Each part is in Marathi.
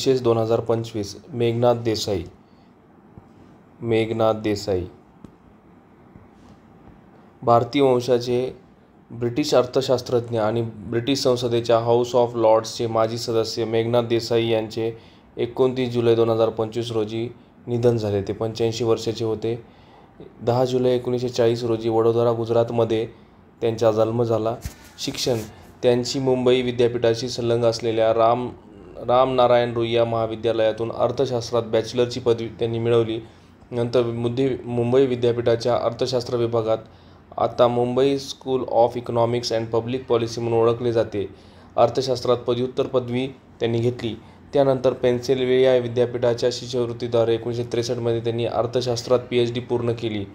विशेष 2025 मेघनाद देसाई भारतीय वंशाचे ब्रिटिश अर्थशास्त्रज्ञ आणि ब्रिटिश संसदेच्या हाऊस ऑफ लॉर्ड्सचे माजी सदस्य मेघनाद देसाई यांचे 29 जुलै 2025 रोजी निधन झाले. ते 85 वर्षाचे होते. 10 जुलै 1940 रोजी वडोदरा, गुजरातमध्ये त्यांचा जन्म झाला. शिक्षण त्यांची मुंबई विद्यापीठाशी संलग्न असलेल्या रामनारायण रुईया महाविद्यालयातून अर्थशास्त्रात बॅचलरची पदवी त्यांनी मिळवली. नंतर मुंबई विद्यापीठाच्या अर्थशास्त्र विभागात, आता Mumbai school of economics and public policy म्हणून ओळखले जाते, अर्थशास्त्रात पदव्युत्तर पदवी त्यांनी घेतली. त्यानंतर पेन्सिल्व्हेनिया विद्यापीठाच्या शिष्यवृत्तीद्वारे 1963 मध्ये त्यांनी अर्थशास्त्रात PhD पूर्ण केली.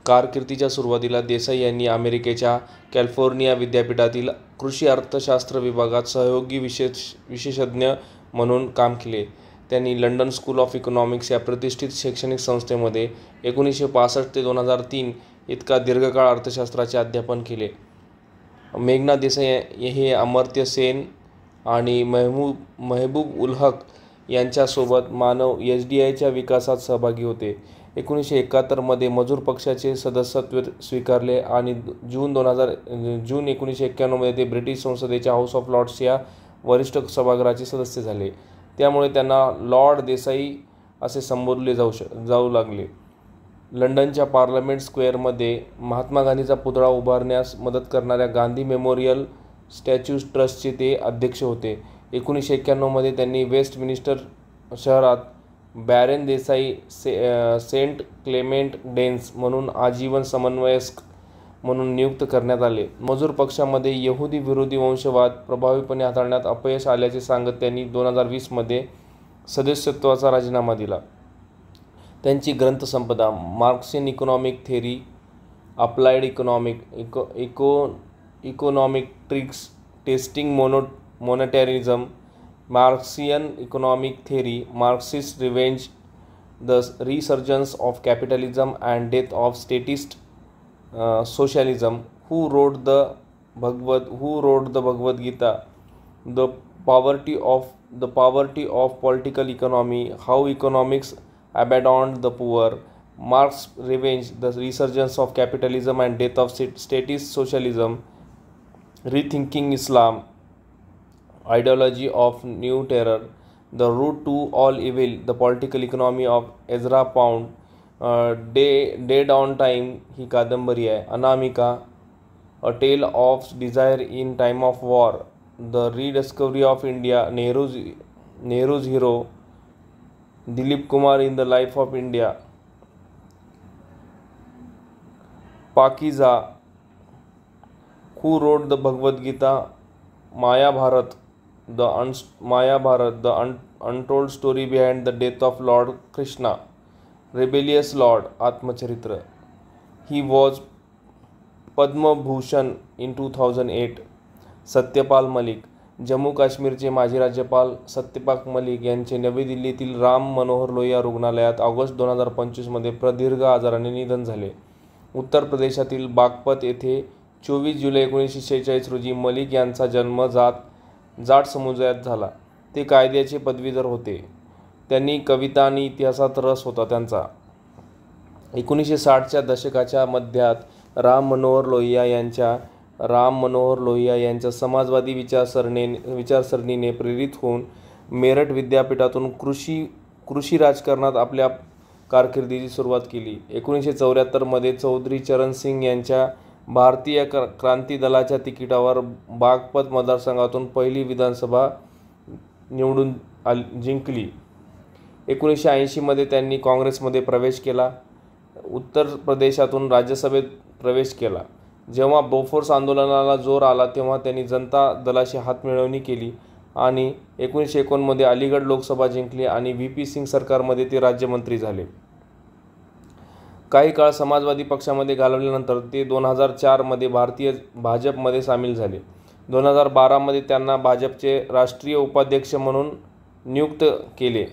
कारकिर्दीच्या सुरुवातीला देसाई यांनी अमेरिकेच्या कॅलिफोर्निया विद्यापीठातील कृषी अर्थशास्त्र विभागात सहयोगी विशेषज्ञ म्हणून काम केले. त्यांनी लंडन स्कूल ऑफ इकॉनॉमिक्स या प्रतिष्ठित शैक्षणिक संस्थेमध्ये 1965 ते 2003 इतका दीर्घकाळ अर्थशास्त्राचे अध्यापन केले. मेघनाद देसाई हे अमर्त्य सेन आणि महबूब उल हक यांच्यासोबत मानव SDIच्या विकासात सहभागी होते. 1971 मध्ये मजूर पक्षाचे सदस्यत्व स्वीकारले आणि जून 1991 मध्ये ते ब्रिटिश संसदेच्या हाऊस ऑफ लॉर्ड्स या वरिष्ठ सभागृहाचे सदस्य झाले. त्यामुळे त्यांना लॉर्ड देसाई असे संबोधले जाऊ लागले. लंडनच्या पार्लमेंट स्क्वेअरमध्ये महात्मा गांधीचा पुतळा उभारण्यास मदत करणाऱ्या गांधी मेमोरियल स्टॅच्यू ट्रस्टचे ते अध्यक्ष होते. 1991 मध्ये त्यांनी वेस्टमिनिस्टर शहरात baron Desai saint Clement Danes म्हणून आजीवन समन्वयक म्हणून नियुक्त करण्यात आले. मजूर पक्षामध्ये यहुदी विरोधी वंशवाद प्रभावीपणे हाताळण्यात अपयश आल्याचे सांगत त्यांनी 2020 मध्ये सदस्यत्वाचा राजीनामा दिला. त्यांची ग्रंथसंपदा Marxian economic theory, applied econometrics, testing monetarism, Marxian economic theory, Marxist revenge, the resurgence of capitalism and death of statist socialism, who rode the Bhagavad Gita, the poverty of political economy, how economics abandoned the poor, Marx's Revenge, the Resurgence of Capitalism and Death of Statist Socialism, Rethinking Islam, Ideology of New Terror, The Root to All Evil, The Political Economy of Ezra Pound, Dead on Time ही कादंबरी आहे. अनामिका, A Tale of Desire in Time of War, The Rediscovery of India, Nehru's Hero, Dilip Kumar in the life of India, Pakeezah, who rode the Bhagavad Gita, मायाभारत the untold story behind the death of lord Krishna, rebellious lord आत्मचरित्र. He was Padma Bhushan in 2008. Satyapal Malik, Jammu काश्मीरचे माजी राज्यपाल सत्यपाल मलिक यांचे नवी दिल्लीतील राम मनोहर लोहिया रुग्णालयात ऑगस्ट 2025 मध्ये प्रदीर्घ आजाराने निधन झाले. उत्तर प्रदेशातील बागपत येथे 24 जुलै 1946 रोजी मलिक यांचा जन्म जाट समुदायात झाला. ते कायद्याचे पदवीधर होते. त्यांनी कविता आणि इतिहासात रस होता त्यांचा. 1960च्या दशकाच्या मध्यात राम मनोहर लोहिया यांच्या समाजवादी विचारसरणीने प्रेरित होऊन मेरठ विद्यापीठातून कृषी राजकारणात आपल्या कारकिर्दीची सुरुवात केली. 1974 मध्ये चौधरी चरण सिंग यांच्या भारतीय क्रांती दलाच्या तिकिटावर बागपत मतदारसंघातून पहिली विधानसभा निवडून जिंकली. 1980 मध्ये त्यांनी काँग्रेसमध्ये प्रवेश केला. उत्तर प्रदेशातून राज्यसभेत प्रवेश केला. जेव्हा बोफोर्स आंदोलनाला जोर आला तेव्हा त्यांनी जनता दलाशी हातमिळवणी केली आणि 1951 मध्ये अलीगढ लोकसभा जिंकली आणि VP सिंग सरकारमध्ये ते राज्यमंत्री झाले. काही काळ समाजवादी पक्षामध्ये घालवल्यानंतर ते 2004 मध्ये भाजपमध्ये सामील झाले. 2012 मध्ये त्यांना भाजपचे राष्ट्रीय उपाध्यक्ष म्हणून नियुक्त केले.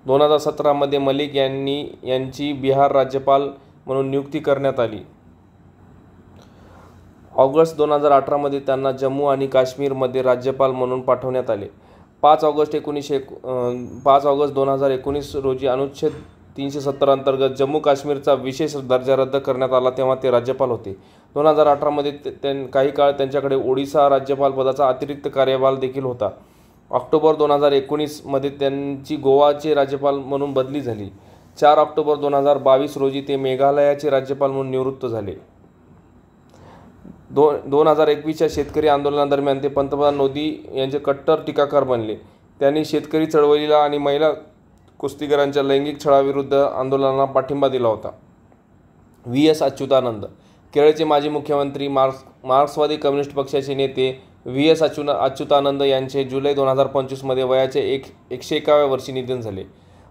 2017 मध्ये मलिक यांची बिहार राज्यपाल म्हणून नियुक्ती करण्यात आली. ऑगस्ट 2018 मध्ये त्यांना जम्मू आणि काश्मीरमध्ये राज्यपाल म्हणून पाठवण्यात आले. 5 ऑगस्ट 2019 रोजी अनुच्छेद 370 अंतर्गत जम्मू काश्मीरचा विशेष दर्जा रद्द करण्यात आला, तेव्हा ते राज्यपाल होते. 2018 मध्ये काही काळ त्यांच्याकडे ओडिशा राज्यपाल पदाचा अतिरिक्त कार्यभार देखील होता. ऑक्टोबर 2019 मध्ये त्यांची गोवाचे राज्यपाल म्हणून बदली झाली. 4 ऑक्टोबर 2022 रोजी ते मेघालयाचे राज्यपाल म्हणून निवृत्त झाले. 2021च्या शेतकरी आंदोलनादरम्यान ते पंतप्रधान मोदी यांचे कट्टर टीकाकार बनले. त्यांनी शेतकरी चळवळीला आणि महिला कुस्तीगरांच्या लैंगिक छळाविरुद्ध आंदोलनाला पाठिंबा दिला होता. व्ही.एस. अच्युतानंद, केरळचे माजी मुख्यमंत्री, मार्क्सवादी कम्युनिस्ट पक्षाचे नेते व्ही.एस. अच्युतानंद यांचे जुलै 2025 मध्ये वयाचे 101व्या वर्षी निधन झाले.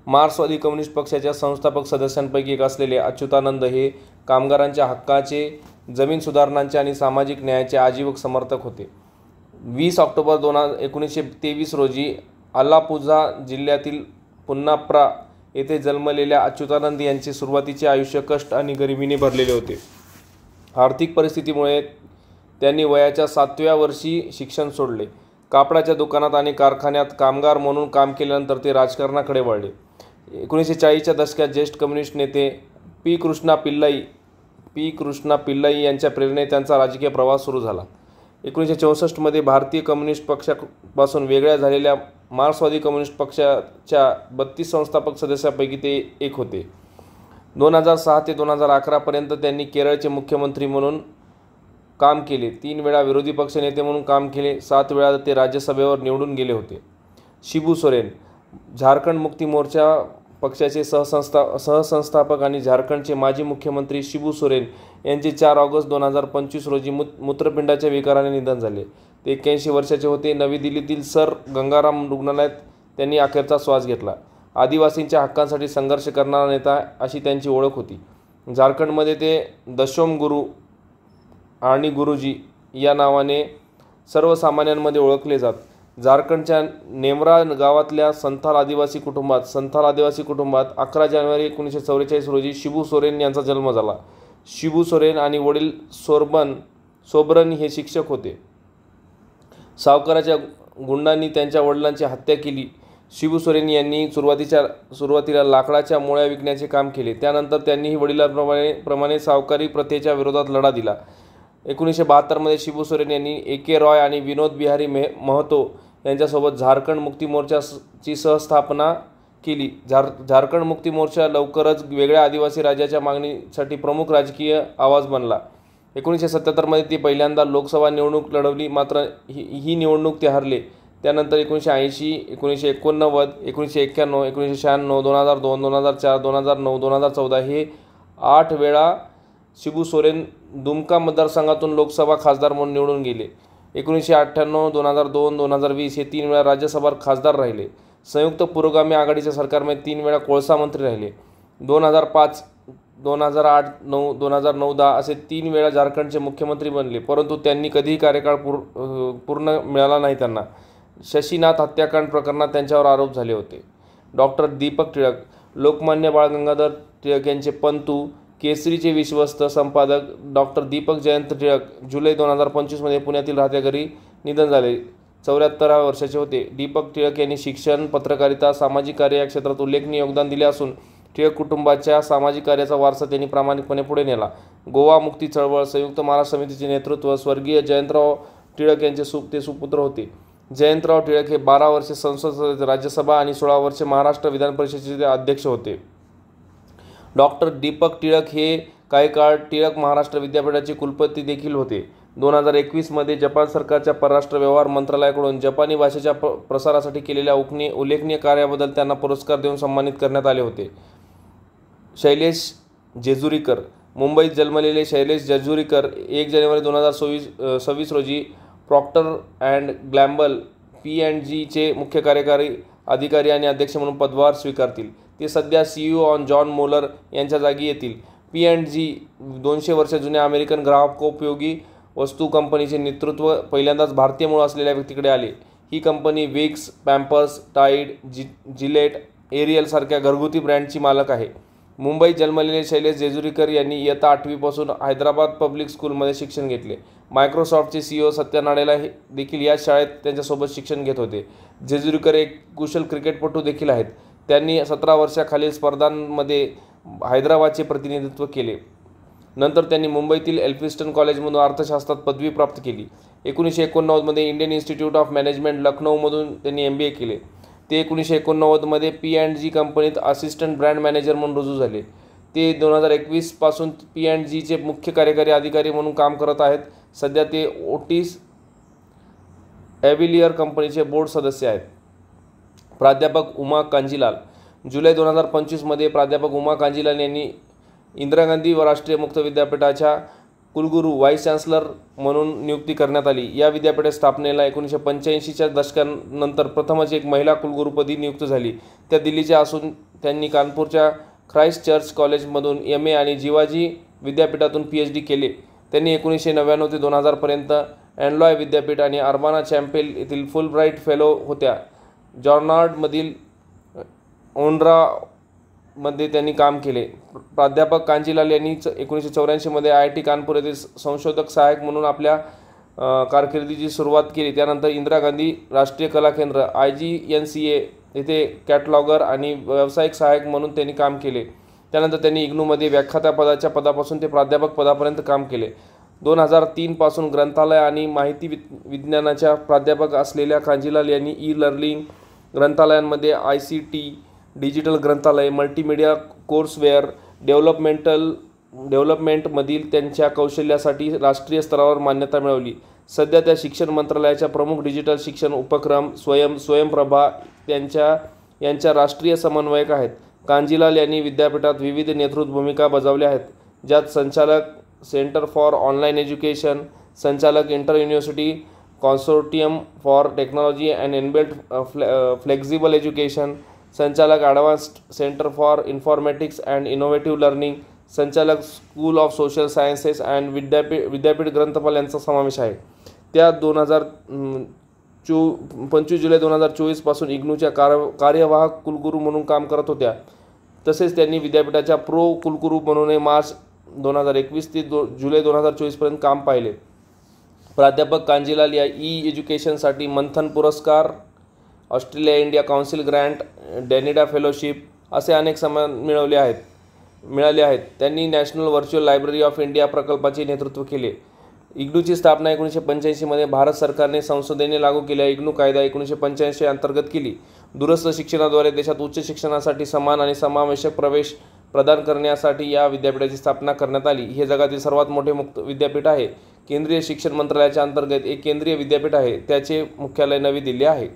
मार्क्सवादी कम्युनिस्ट पक्षाच्या संस्थापक सदस्यांपैकी एक असलेले अच्युतानंद हे कामगारांच्या हक्काचे, जमीन सुधारणांचे आणि सामाजिक न्यायाचे आजीवन समर्थक होते. 20 ऑक्टोबर 1923 रोजी अलापुझा जिल्ह्यातील पुन्नाप्रा येथे जन्मलेल्या अच्युतानंद यांचे सुरुवातीचे आयुष्य कष्ट आणि गरिबीने भरलेले होते. आर्थिक परिस्थितीमुळे त्यांनी वयाच्या 7व्या वर्षी शिक्षण सोडले. कापडाच्या दुकानात आणि कारखान्यात कामगार म्हणून काम केल्यानंतर ते राजकारणाकडे वळले. 1940च्या दशकात ज्येष्ठ कम्युनिस्ट नेते पी. कृष्णा पिल्लाई यांच्या प्रेरणेने त्यांचा राजकीय प्रवास सुरू झाला. 1964 मध्ये भारतीय कम्युनिस्ट पक्षापासून वेगळ्या झालेल्या मार्क्सवादी कम्युनिस्ट पक्षाच्या 32 संस्थापक सदस्यांपैकी ते एक होते. 2006 ते 2011 पर्यंत त्यांनी केरळचे मुख्यमंत्री म्हणून काम केले. 3 वेळा विरोधी पक्ष नेते म्हणून काम केले. 7 वेळा ते राज्यसभेवर निवडून गेले होते. शिबू सोरेन, झारखंड मुक्ती मोर्चा पक्षाचे सहसंस्थापक आणि झारखंडचे माजी मुख्यमंत्री शिबू सोरेन यांचे 4 ऑगस्ट 2025 रोजी मूत्रपिंडाच्या विकाराने निधन झाले. ते 81 वर्षाचे होते. नवी दिल्लीतील सर गंगाराम रुग्णालयात त्यांनी अखेरचा श्वास घेतला. आदिवासींच्या हक्कांसाठी संघर्ष करणारा नेता अशी त्यांची ओळख होती. झारखंडमध्ये ते दशोम गुरु आणि गुरुजी या नावाने सर्वसामान्यांमध्ये ओळखले जात. झारखंडच्या नेमरा गावातल्या संथाल आदिवासी कुटुंबात 11 जानेवारी 1944 रोजी शिबू सोरेन यांचा जन्म झाला. शिबू सोरेन आणि वडील सोबरन हे शिक्षक होते. सावकाराच्या गुंडांनी त्यांच्या वडिलांची हत्या केली. शिबू सोरेन यांनी सुरुवातीला लाकडाच्या मोळ्या विकण्याचे काम केले. त्यानंतर त्यांनीही वडिलांप्रमाणे सावकारी प्रथेच्या विरोधात लढा दिला. 1972 मध्ये शिबू सोरेन यांनी ए.के. रॉय आणि विनोद बिहारी महतो यांच्यासोबत झारखंड मुक्ती मोर्चाची सहस्थापना केली. झारखंड मुक्ती मोर्चा लवकरच वेगळ्या आदिवासी राज्याच्या मागणीसाठी प्रमुख राजकीय आवाज बनला. 1977 मध्ये ते पहिल्यांदा लोकसभा निवडणूक लढवली, मात्र ही निवडणूक ते हरले. त्यानंतर 1980, 1989, 1991, 1996, 2002, 2004, 2009, 2014 हे 8 वेळा शिबू सोरेन दुमका मतदारसंघातून लोकसभा खासदार म्हणून निवडून गेले. 1998, 2002, 2020 हे 3 वेळा राज्यसभा खासदार राहिले. संयुक्त पुरोगामी आघाडीच्या सरकारमध्ये 3 वेळा कोळसा मंत्री राहिले. 2005, 2008, 2009-10 असे 3 वेळा झारखंडचे मुख्यमंत्री बनले, परंतु त्यांनी कधीही कार्यकाळ पूर्ण मिळाला नाही त्यांना. शशीनाथ हत्याकांड प्रकरणात त्यांच्यावर आरोप झाले होते. डॉक्टर दीपक टिळक, लोकमान्य बाळ गंगाधर टिळक यांचे पंतू, केसरीचे विश्वस्त संपादक डॉक्टर दीपक जयंत टिळक जुलै 2025 मध्ये पुण्यातील राहत्या घरी निधन झाले. 74 वर्षाचे होते. दीपक टिळक यांनी शिक्षण, पत्रकारिता, सामाजिक कार्य या क्षेत्रात उल्लेखनीय योगदान दिले असून टिळक कुटुंबाच्या सामाजिक कार्याचा वारसा त्यांनी प्रामाणिकपणे पुढे नेला. गोवा मुक्ती चळवळ, संयुक्त महाराष्ट्र समितीचे नेतृत्व स्वर्गीय जयंतराव टिळक यांचे ते सुपुत्र होते. जयंतराव टिळक हे 12 वर्षे संसद सदस्य, राज्यसभा आणि 16 वर्षे महाराष्ट्र विधान परिषदेचे अध्यक्ष होते. डॉक्टर दीपक टिळक हे काही काळ टिळक महाराष्ट्र विद्यापीठाचे कुलपती देखील होते. 2021 मध्ये जपान सरकारच्या परराष्ट्र व्यवहार मंत्रालयाकडून जपानी भाषेच्या प्रसारासाठी केलेल्या उल्लेखनीय कार्याबद्दल त्यांना पुरस्कार देऊन सन्मानित करण्यात आले होते. शैलेश जेजुरीकर, मुंबईत जन्मलेले शैलेश जेजुरीकर 1 जानेवारी 2026 रोजी प्रॉक्टर अँड गॅम्बल P&Gचे मुख्य कार्यकारी अधिकारी आणि अध्यक्ष म्हणून पदभार स्वीकारतील. ते सध्या CEO जॉन मोलर यांच्या जागी येतील. P&G 200 वर्ष जुन्या अमेरिकन ग्राहकोपयोगी वस्तू कंपनीचे नेतृत्व पहिल्यांदाच भारतीय मूळ असलेल्या व्यक्तीकडे आले. ही company Vicks, Pampers, Tide, Gillette, Ariel सारख्या घरगुती ब्रँडची मालक आहे. मुंबईत जन्मलेले शैलेश जेजुरीकर यांनी इयत्ता 8वी पासून हैदराबाद पब्लिक स्कूलमध्ये शिक्षण घेतले. मायक्रोसॉफ्टचे CEO सत्या नाडेला हे देखील याच शाळेत त्यांच्यासोबत शिक्षण घेत होते. जेजुरीकर एक कुशल क्रिकेटपटू देखील आहेत. त्यांनी 17 वर्षाखालील स्पर्धांमध्ये हैदराबादचे प्रतिनिधित्व केले. नंतर त्यांनी मुंबईतील एल्फिन्स्टन कॉलेजमधून अर्थशास्त्रात पदवी प्राप्त केली. 1989 मध्ये इंडियन इन्स्टिट्यूट ऑफ मॅनेजमेंट लखनौमधून त्यांनी MBA केले. ते 1989 मध्ये P&G कंपनीत असिस्टंट ब्रँड मॅनेजर म्हणून रुजू झाले. ते 2021 पासून P&Gचे मुख्य कार्यकारी अधिकारी म्हणून काम करत आहेत. सध्या ते ओटिस ॲव्हिलियर कंपनीचे बोर्ड सदस्य आहेत. प्राध्यापक उमा कांजीलाल. जुलै 2025 मध्ये प्राध्यापक उमा कांजीलाल यांनी इंदिरा गांधी राष्ट्रीय मुक्त विद्यापीठाच्या कुलगुरू व्हाईस चान्सलर म्हणून नियुक्ती करण्यात आली. या विद्यापीठ स्थापनेला 1985च्या दशकानंतर प्रथमच एक महिला कुलगुरूपदी नियुक्त झाली. त्या दिल्लीच्या असून त्यांनी कानपूरच्या ख्राइस्ट चर्च कॉलेजमधून MA आणि जिवाजी विद्यापीठातून PhD केले. त्यांनी 1999 ते 2000 पर्यंत अँडलॉय विद्यापीठ आणि अर्बाना चॅम्पेल येथील फुलब्राईट फेलो होत्या. जॉर्नार्डमधील ओंड्रामध्ये त्यांनी काम केले. प्राध्यापक कांजीलाल यांनी 1984 मध्ये IIT कानपूर येथे संशोधक सहाय्यक म्हणून आपल्या कारकिर्दीची सुरुवात केली. त्यानंतर इंदिरा गांधी राष्ट्रीय कला केंद्र IGNCA येथे कॅटलॉगर आणि व्यावसायिक सहाय्यक म्हणून त्यांनी काम केले. त्यानंतर त्यांनी इग्नूमध्ये व्याख्याता पदाच्या पदापासून ते प्राध्यापक पदापर्यंत काम केले. 2003 पासून ग्रंथालय आणि माहिती विज्ञानाच्या प्राध्यापक असलेल्या कांजीलाल यांनी ई-लर्निंग ग्रंथालयांमध्ये ICT, डिजिटल ग्रंथालय, मल्टीमीडिया कोर्सवेअर डेव्हलपमेंटमधील त्यांच्या कौशल्यासाठी राष्ट्रीय स्तरावर मान्यता मिळवली. सध्या त्या शिक्षण मंत्रालयाच्या प्रमुख डिजिटल शिक्षण उपक्रम स्वयंप्रभा यांच्या राष्ट्रीय समन्वयक आहेत. कांजीलाल यांनी विद्यापीठात विविध नेतृत्व भूमिका बजावल्या आहेत, ज्यात संचालक सेंटर फॉर ऑनलाईन एज्युकेशन, संचालक inter university consortium for technology and inbuilt flexible education, संचालक advanced centre for informatics and innovative learning, संचालक school of social sciences and विद्यापीठ ग्रंथपाल यांचा समावेश आहे. त्या 25 जुलै 2024 पासून इग्नूच्या कार्यवाहक कुलगुरू म्हणून काम करत होत्या. तसेच त्यांनी विद्यापीठाच्या प्रो कुलगुरू म्हणून मार्च 2021 ते जुलै 2024 पर्यंत काम पाहिले. प्राध्यापक कांजीलाल या एज्युकेशनसाठी मंथन पुरस्कार, Australia India council grant, DANIDA fellowship असे अनेक सन्मान मिळाले आहेत. त्यांनी national virtual library of India प्रकल्पाचे नेतृत्व केले. इग्नूची स्थापना 1985 मध्ये भारत सरकारने संसदेने लागू केलेला इग्नू कायदा 1985 अंतर्गत केली. दूरस्थ शिक्षणाद्वारे देशात उच्च शिक्षणासाठी समान आणि समावेशक प्रवेश प्रदान करण्यासाठी या विद्यापीठाची स्थापना करण्यात आली. हे जगातील सर्वात मोठे मुक्त विद्यापीठ आहे. केंद्रीय शिक्षण मंत्रालयाच्या अंतर्गत एक केंद्रीय विद्यापीठ आहे. त्याचे मुख्यालय नवी दिल्ली आहे.